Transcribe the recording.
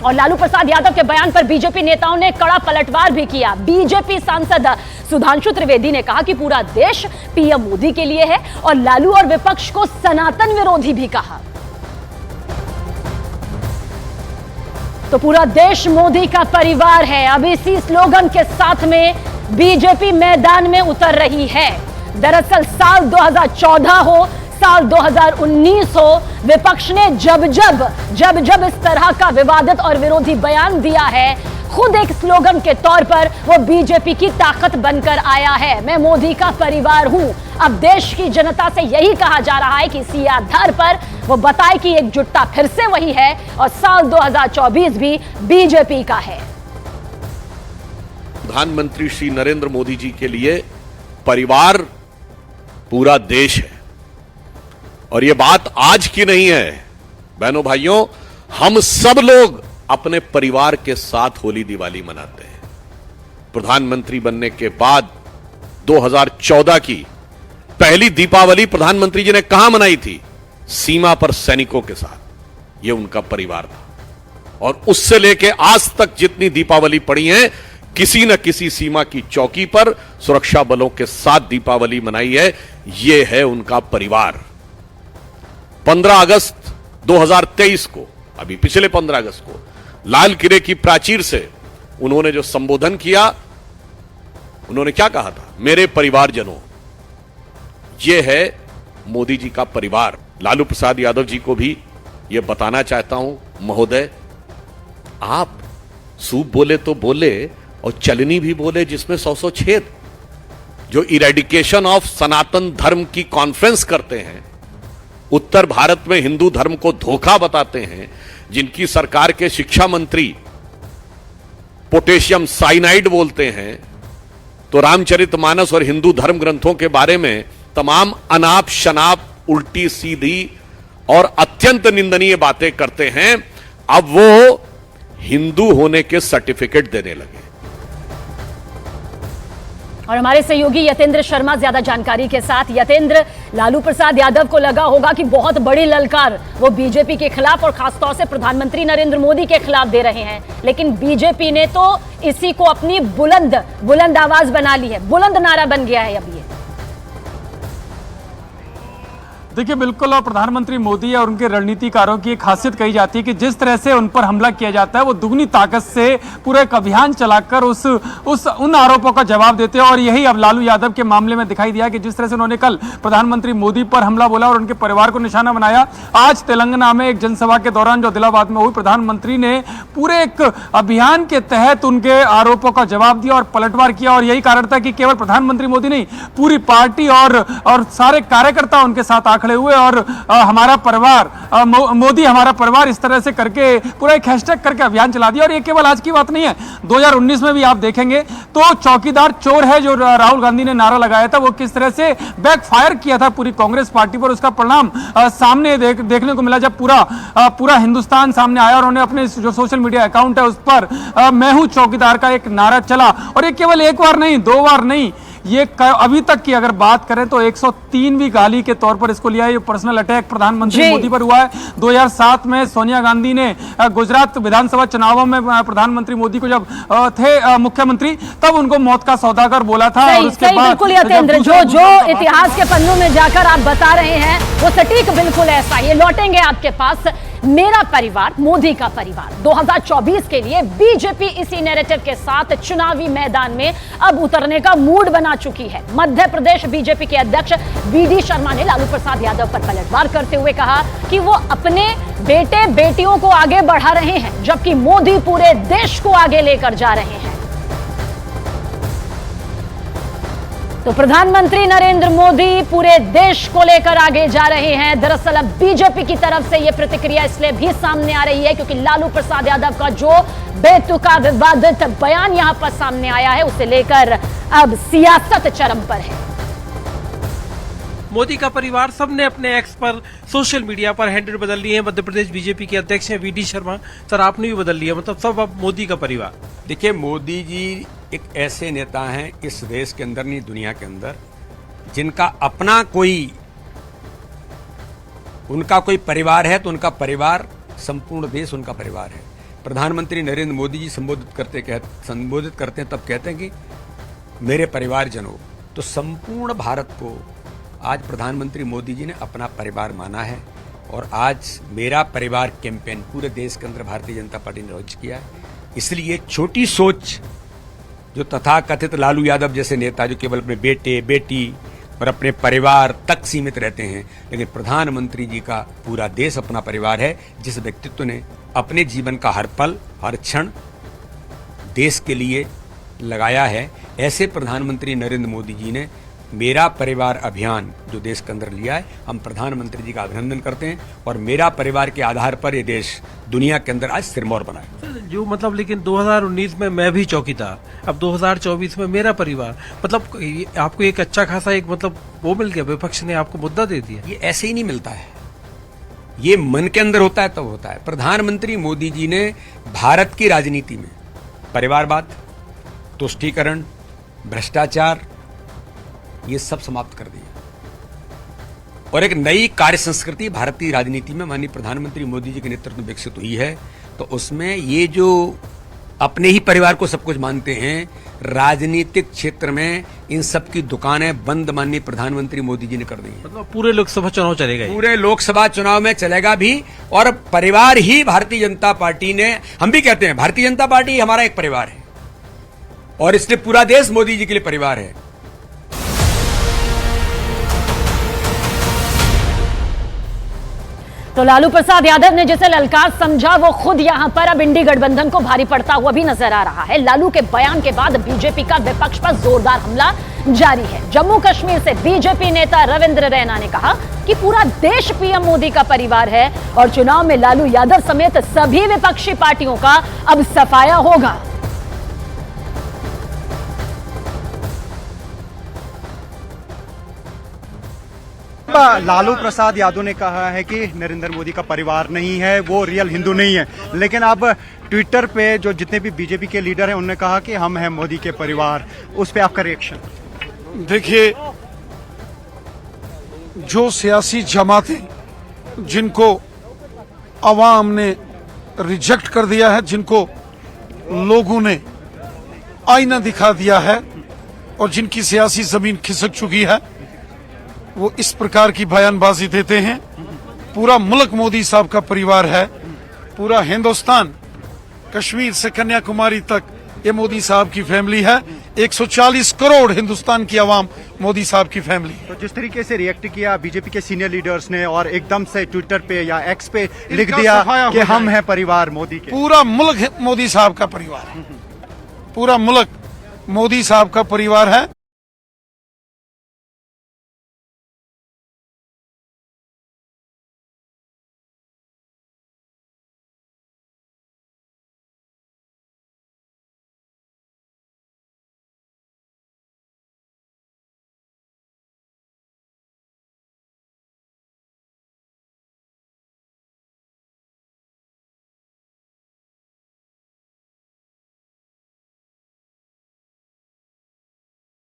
और लालू प्रसाद यादव के बयान पर बीजेपी नेताओं ने कड़ा पलटवार भी किया। बीजेपी सांसद सुधांशु त्रिवेदी ने कहा कि पूरा देश पीएम मोदी के लिए है और लालू और विपक्ष को सनातन विरोधी भी कहा। तो पूरा देश मोदी का परिवार है। अब इसी स्लोगन के साथ में बीजेपी मैदान में उतर रही है। दरअसल साल 2014 हो, साल 2019 हो, विपक्ष ने जब जब इस तरह का विवादित और विरोधी बयान दिया है, खुद एक स्लोगन के तौर पर वो बीजेपी की ताकत बनकर आया है। मैं मोदी का परिवार हूं। अब देश की जनता से यही कहा जा रहा है कि इसी आधार पर वो बताए कि एकजुटता फिर से वही है और साल 2024 भी बीजेपी का है। प्रधानमंत्री श्री नरेंद्र मोदी जी के लिए परिवार पूरा देश है और यह बात आज की नहीं है। बहनों भाइयों, हम सब लोग अपने परिवार के साथ होली दिवाली मनाते हैं। प्रधानमंत्री बनने के बाद 2014 की पहली दीपावली प्रधानमंत्री जी ने कहां मनाई थी? सीमा पर सैनिकों के साथ। यह उनका परिवार था और उससे लेके आज तक जितनी दीपावली पड़ी है, किसी न किसी सीमा की चौकी पर सुरक्षा बलों के साथ दीपावली मनाई है। यह है उनका परिवार। 15 अगस्त 2023 को, अभी पिछले 15 अगस्त को, लाल किले की प्राचीर से उन्होंने जो संबोधन किया, उन्होंने क्या कहा था? मेरे परिवारजनों। यह है मोदी जी का परिवार। लालू प्रसाद यादव जी को भी यह बताना चाहता हूं, महोदय, आप सूप बोले तो बोले और चलनी भी बोले जिसमें 100 छेद। जो इरेडिकेशन ऑफ सनातन धर्म की कॉन्फ्रेंस करते हैं, उत्तर भारत में हिंदू धर्म को धोखा बताते हैं, जिनकी सरकार के शिक्षा मंत्री पोटेशियम साइनाइड बोलते हैं, तो रामचरितमानस और हिंदू धर्म ग्रंथों के बारे में तमाम अनाप शनाप, उल्टी सीधी और अत्यंत निंदनीय बातें करते हैं। अब वो हिंदू होने के सर्टिफिकेट देने लगे। और हमारे सहयोगी यतेंद्र शर्मा ज्यादा जानकारी के साथ। यतेंद्र, लालू प्रसाद यादव को लगा होगा कि बहुत बड़ी ललकार वो बीजेपी के खिलाफ और खासतौर से प्रधानमंत्री नरेंद्र मोदी के खिलाफ दे रहे हैं, लेकिन बीजेपी ने तो इसी को अपनी बुलंद आवाज बना ली है, बुलंद नारा बन गया है अब ये। देखिए, बिल्कुल, और प्रधानमंत्री मोदी और उनके रणनीतिकारों की एक खासियत कही जाती है कि जिस तरह से उन पर हमला किया जाता है, वो दुगनी ताकत से पूरा एक अभियान चलाकर उन आरोपों का जवाब देते हैं। और यही अब लालू यादव के मामले में दिखाई दिया कि जिस तरह से उन्होंने कल प्रधानमंत्री मोदी पर हमला बोला और उनके परिवार को निशाना बनाया, आज तेलंगाना में एक जनसभा के दौरान जो दिलाबाद में हुई, प्रधानमंत्री ने पूरे एक अभियान के तहत उनके आरोपों का जवाब दिया और पलटवार किया। और यही कारण था कि केवल प्रधानमंत्री मोदी नहीं, पूरी पार्टी और सारे कार्यकर्ता उनके साथ खड़े हुए और हमारा परिवार, मोदी हमारा परिवार, इस तरह से करके पूरा एक हैशटैग करके अभियान चला दिया। और ये केवल आज की बात नहीं है, 2019 में भी आप देखेंगे तो चौकीदार चोर है जो राहुल गांधी ने नारा लगाया था, वो किस तरह से बैकफायर किया था पूरी कांग्रेस पार्टी पर। उसका परिणाम सामने देखने को मिला जब पूरा हिंदुस्तान सामने आया और उन्होंने अपने जो सोशल मीडिया अकाउंट है उस पर मैं हूं चौकीदार का एक नारा चला। और ये केवल एक बार नहीं, 2 बार नहीं, ये अभी तक की अगर बात करें तो 103वीं गाली के तौर पर इसको लिया है। ये पर्सनल अटैक प्रधानमंत्री मोदी पर हुआ है। 2007 में सोनिया गांधी ने गुजरात विधानसभा चुनावों में प्रधानमंत्री मोदी को जब थे मुख्यमंत्री, तब उनको मौत का सौदागर बोला था। और उसके बाद बिल्कुल यतेंद्र, जो इतिहास के पन्नों में जाकर आप बता रहे हैं वो सटीक बिल्कुल ऐसा। ये लौटेंगे आपके पास। मेरा परिवार, मोदी का परिवार, 2024 के लिए बीजेपी इसी नैरेटिव के साथ चुनावी मैदान में अब उतरने का मूड बना चुकी है। मध्य प्रदेश बीजेपी के अध्यक्ष वीडी शर्मा ने लालू प्रसाद यादव पर पलटवार करते हुए कहा कि वो अपने बेटे बेटियों को आगे बढ़ा रहे हैं, जबकि मोदी पूरे देश को आगे लेकर जा रहे हैं। तो प्रधानमंत्री नरेंद्र मोदी पूरे देश को लेकर आगे जा रहे हैं। दरअसल अब बीजेपी की तरफ से यह प्रतिक्रिया इसलिए भी सामने आ रही है क्योंकि लालू प्रसाद यादव का जो बेतुका विवादित बयान यहां पर सामने आया है, उसे लेकर अब सियासत चरम पर है। मोदी का परिवार सबने अपने एक्स पर, सोशल मीडिया पर हैंडल बदल लिए हैं। मध्य प्रदेश बीजेपी के अध्यक्ष हैं वीडी शर्मा, सर आपने भी बदल लिया, मतलब सब अब मोदी का परिवार। देखिए, मोदी जी एक ऐसे नेता हैं इस देश के अंदर नहीं दुनिया के अंदर, जिनका अपना उनका कोई परिवार है तो उनका परिवार, संपूर्ण देश उनका परिवार है। प्रधानमंत्री नरेंद्र मोदी जी संबोधित करते हैं तब कहते हैं कि मेरे परिवारजनों, तो संपूर्ण भारत को आज प्रधानमंत्री मोदी जी ने अपना परिवार माना है और आज मेरा परिवार कैंपेन पूरे देश के अंदर भारतीय जनता पार्टी ने लॉन्च किया है। इसलिए छोटी सोच जो तथाकथित लालू यादव जैसे नेता जो केवल अपने बेटे बेटी और अपने परिवार तक सीमित रहते हैं, लेकिन प्रधानमंत्री जी का पूरा देश अपना परिवार है, जिस व्यक्तित्व ने अपने जीवन का हर पल हर क्षण देश के लिए लगाया है, ऐसे प्रधानमंत्री नरेंद्र मोदी जी ने मेरा परिवार अभियान जो देश के अंदर लिया है, हम प्रधानमंत्री जी का अभिनंदन करते हैं और मेरा परिवार के आधार पर ये देश दुनिया के अंदर आज सिरमौर बना है। जो मतलब लेकिन 2019 में मैं भी चौकीदार, अब 2024 में मेरा परिवार, मतलब आपको एक अच्छा खासा एक मतलब वो मिल गया, विपक्ष ने आपको मुद्दा दे दिया। ये ऐसे ही नहीं मिलता है, ये मन के अंदर होता है तब होता है। प्रधानमंत्री मोदी जी ने भारत की राजनीति में परिवारवाद, तुष्टीकरण, भ्रष्टाचार ये सब समाप्त कर दिया और एक नई कार्य संस्कृति भारतीय राजनीति में माननीय प्रधानमंत्री मोदी जी के नेतृत्व में विकसित हुई है। तो उसमें ये जो अपने ही परिवार को सब कुछ मानते हैं, राजनीतिक क्षेत्र में इन सब की दुकानें बंद माननीय प्रधानमंत्री मोदी जी ने कर दी है। मतलब पूरे लोकसभा चुनाव चलेगा, पूरे लोकसभा चुनाव में चलेगा भी, और परिवार ही भारतीय जनता पार्टी ने, हम भी कहते हैं भारतीय जनता पार्टी हमारा एक परिवार है और इसलिए पूरा देश मोदी जी के लिए परिवार है। तो लालू प्रसाद यादव ने जिसे ललकार समझा वो खुद यहां पर अब इंडी गठबंधन को भारी पड़ता हुआ भी नजर आ रहा है। लालू के बयान के बाद बीजेपी का विपक्ष पर जोरदार हमला जारी है। जम्मू कश्मीर से बीजेपी नेता रविंद्र रैना ने कहा कि पूरा देश पीएम मोदी का परिवार है और चुनाव में लालू यादव समेत सभी विपक्षी पार्टियों का अब सफाया होगा। लालू प्रसाद यादव ने कहा है कि नरेंद्र मोदी का परिवार नहीं है, वो रियल हिंदू नहीं है, लेकिन अब ट्विटर पे जो जितने भी बीजेपी के लीडर हैं उन्होंने कहा कि हम हैं मोदी के परिवार। उस पे आपका रिएक्शन? देखिए, जो सियासी जमातें जिनको अवाम ने रिजेक्ट कर दिया है, जिनको लोगों ने आईना दिखा दिया है और जिनकी सियासी जमीन खिसक चुकी है, वो इस प्रकार की बयानबाजी देते हैं। पूरा मुल्क मोदी साहब का परिवार है, पूरा हिंदुस्तान कश्मीर से कन्याकुमारी तक ये मोदी साहब की फैमिली है। 140 करोड़ हिंदुस्तान की आवाम मोदी साहब की फैमिली। तो जिस तरीके से रिएक्ट किया बीजेपी के सीनियर लीडर्स ने और एकदम से ट्विटर पे या एक्स पे लिख दिया कि हम हैं परिवार मोदी के, पूरा मुल्क मोदी साहब का परिवार है, पूरा मुल्क मोदी साहब का परिवार है